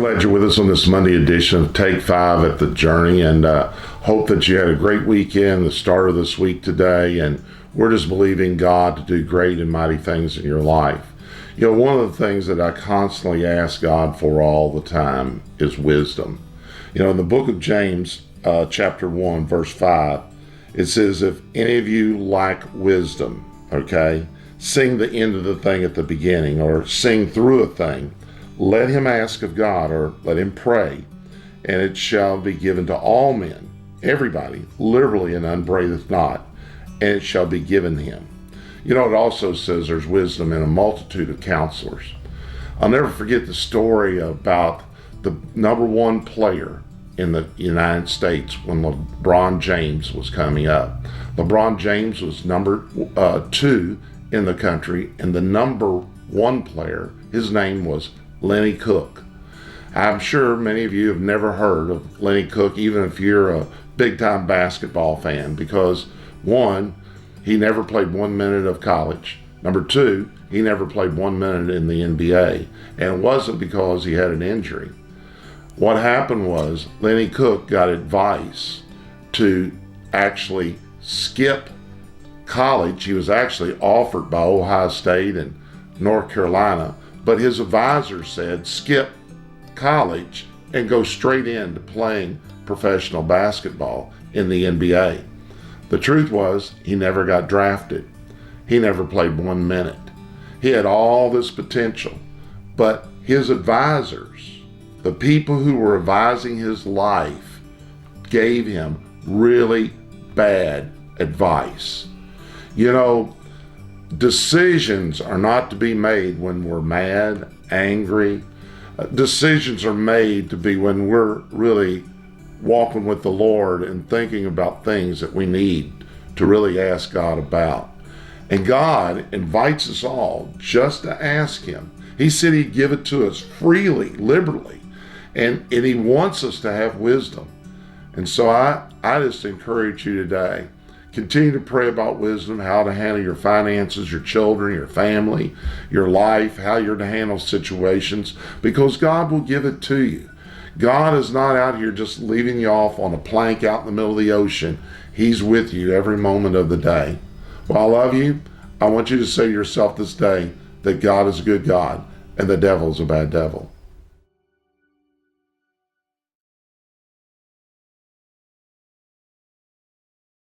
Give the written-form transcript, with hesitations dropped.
glad you're with us on this Monday edition of Take 5 at the Journey, and hope that you had a great weekend, the start of this week today, and we're just believing God to do great and mighty things in your life. You know, one of the things that I constantly ask God for all the time is wisdom. You know, in the book of James, chapter 1, verse 5, it says, if any of you lack wisdom, okay, sing the end of the thing at the beginning, or sing through a thing. Let him ask of God, or let him pray, and it shall be given to all men, everybody, liberally and upbraideth not, and it shall be given him. You know, it also says there's wisdom in a multitude of counselors. I'll never forget the story about the number one player in the United States when LeBron James was coming up. LeBron James was number 2 in the country, and the number 1 player, his name was Lenny Cook. I'm sure many of you have never heard of Lenny Cook, even if you're a big-time basketball fan, because 1, he never played 1 minute of college. Number 2, he never played 1 minute in the NBA, and it wasn't because he had an injury. What happened was Lenny Cook got advice to actually skip college. He was actually offered by Ohio State and North Carolina, but his advisor said skip college and go straight into playing professional basketball in the NBA. The truth was, he never got drafted. He never played 1 minute. He had all this potential, but his advisors, the people who were advising his life, gave him really bad advice. You know, decisions are not to be made when we're mad, angry. Decisions are made to be when we're really walking with the Lord and thinking about things that we need to really ask God about. And God invites us all just to ask him. He said he'd give it to us freely, liberally, and he wants us to have wisdom. And so I just encourage you today, continue to pray about wisdom, how to handle your finances, your children, your family, your life, how you're to handle situations, because God will give it to you. God is not out here just leaving you off on a plank out in the middle of the ocean. He's with you every moment of the day. Well, I love you. I want you to say to yourself this day that God is a good God and the devil is a bad devil.